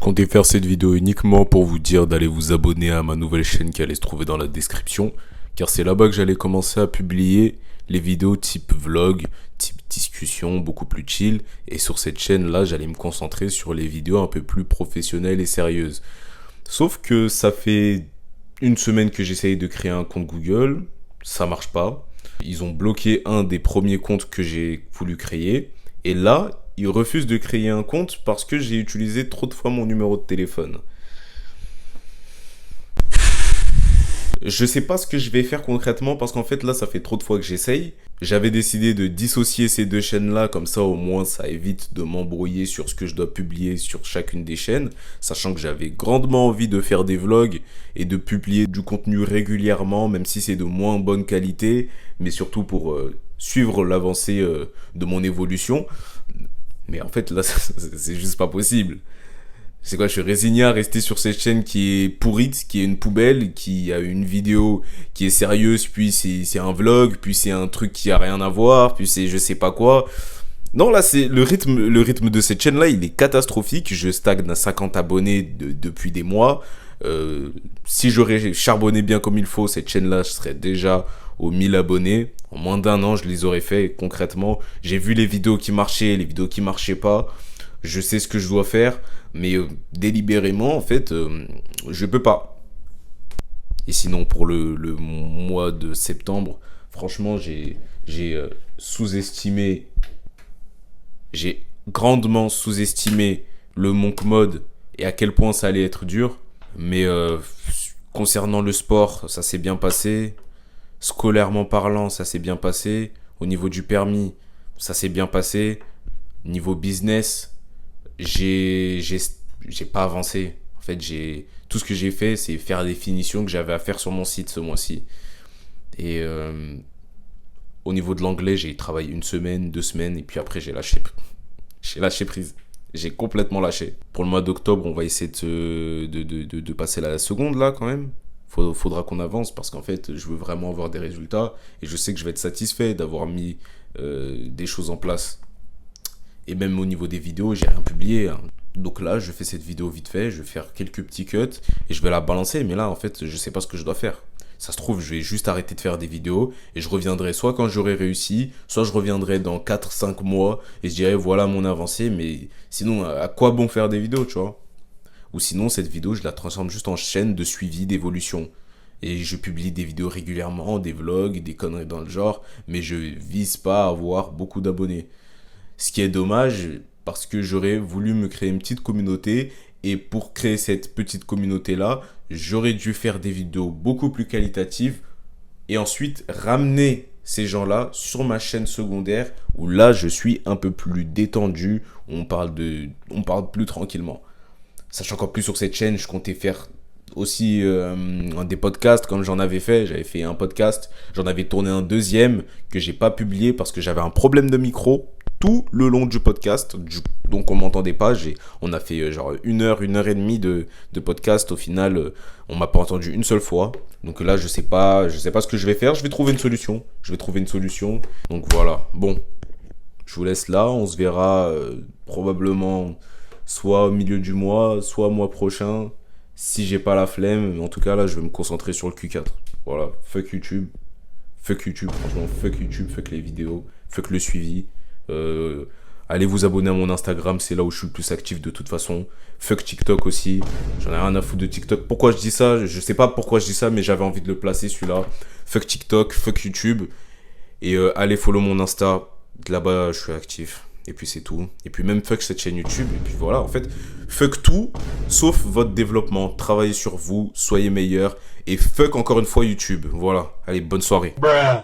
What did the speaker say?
comptais faire cette vidéo uniquement pour vous dire d'aller vous abonner à ma nouvelle chaîne qui allait se trouver dans la description, car c'est là-bas que j'allais commencer à publier les vidéos type vlog, type discussion, beaucoup plus chill, et sur cette chaîne-là, j'allais me concentrer sur les vidéos un peu plus professionnelles et sérieuses. Sauf que ça fait une semaine que j'essaye de créer un compte Google, ça marche pas. Ils ont bloqué un des premiers comptes que j'ai voulu créer, et là, ils refusent de créer un compte parce que j'ai utilisé trop de fois mon numéro de téléphone. Je sais pas ce que je vais faire concrètement parce qu'en fait là ça fait trop de fois que j'essaye. J'avais décidé de dissocier ces deux chaînes là, comme ça au moins ça évite de m'embrouiller sur ce que je dois publier sur chacune des chaînes, sachant que j'avais grandement envie de faire des vlogs et de publier du contenu régulièrement, même si c'est de moins bonne qualité, mais surtout pour suivre l'avancée de mon évolution. Mais en fait là c'est juste pas possible. C'est quoi, je suis résigné à rester sur cette chaîne qui est pourrite, qui est une poubelle, qui a une vidéo qui est sérieuse, puis c'est un vlog, puis c'est un truc qui a rien à voir, puis c'est je sais pas quoi. Non, là, c'est le rythme de cette chaîne-là, il est catastrophique. Je stagne à 50 abonnés depuis des mois. Si j'aurais charbonné bien comme il faut, cette chaîne-là, je serais déjà aux 1000 abonnés. En moins d'un an, je les aurais fait concrètement. J'ai vu les vidéos qui marchaient, les vidéos qui marchaient pas. Je sais ce que je dois faire, mais délibérément, en fait, je peux pas. Et sinon, pour le mois de septembre, franchement, j'ai sous-estimé, j'ai grandement sous-estimé le Monk Mode et à quel point ça allait être dur. Mais concernant le sport, ça s'est bien passé. Scolairement parlant, ça s'est bien passé. Au niveau du permis, ça s'est bien passé. Niveau business, j'ai pas avancé. En fait, tout ce que j'ai fait, c'est faire des finitions que j'avais à faire sur mon site ce mois-ci. Et au niveau de l'anglais, j'ai travaillé 1 semaine, 2 semaines, et puis après, j'ai lâché prise. J'ai complètement lâché. Pour le mois d'octobre, on va essayer de passer la seconde, là, quand même. Faudra qu'on avance, parce qu'en fait, je veux vraiment avoir des résultats, et je sais que je vais être satisfait d'avoir mis des choses en place. Et même au niveau des vidéos, j'ai rien publié, hein. Donc là, je fais cette vidéo vite fait, je vais faire quelques petits cuts et je vais la balancer. Mais là, en fait, je sais pas ce que je dois faire. Ça se trouve, je vais juste arrêter de faire des vidéos et je reviendrai soit quand j'aurai réussi, soit je reviendrai dans 4-5 mois et je dirai voilà mon avancée. Mais sinon, à quoi bon faire des vidéos, tu vois? Ou sinon, cette vidéo, je la transforme juste en chaîne de suivi d'évolution. Et je publie des vidéos régulièrement, des vlogs, des conneries dans le genre, mais je vise pas à avoir beaucoup d'abonnés. Ce qui est dommage parce que j'aurais voulu me créer une petite communauté et pour créer cette petite communauté-là, j'aurais dû faire des vidéos beaucoup plus qualitatives et ensuite ramener ces gens-là sur ma chaîne secondaire où là, je suis un peu plus détendu, on parle plus tranquillement. Sachant qu'en plus sur cette chaîne, je comptais faire aussi des podcasts comme j'en avais fait. J'avais fait un podcast, j'en avais tourné un deuxième que j'ai pas publié parce que j'avais un problème de micro tout le long du podcast, donc on m'entendait pas. On a fait genre 1 heure et demie de podcast. Au final, on m'a pas entendu une seule fois. Donc là, je sais pas ce que je vais faire. Je vais trouver une solution. Donc voilà. Bon, je vous laisse là. On se verra probablement soit au milieu du mois, soit mois prochain. Si j'ai pas la flemme, en tout cas là, je vais me concentrer sur le Q4. Voilà. Fuck YouTube, franchement, fuck YouTube, fuck les vidéos, fuck le suivi. Allez vous abonner à mon Instagram, c'est là où je suis le plus actif de toute façon. Fuck TikTok aussi, j'en ai rien à foutre de TikTok. Pourquoi je dis ça? Je sais pas pourquoi je dis ça, mais j'avais envie de le placer celui-là. Fuck TikTok, fuck YouTube. Et allez follow mon Insta, là-bas je suis actif. Et puis c'est tout. Et puis même fuck cette chaîne YouTube. Et puis voilà, en fait, fuck tout, sauf votre développement. Travaillez sur vous, soyez meilleur. Et fuck encore une fois YouTube. Voilà, allez, bonne soirée. Bruh.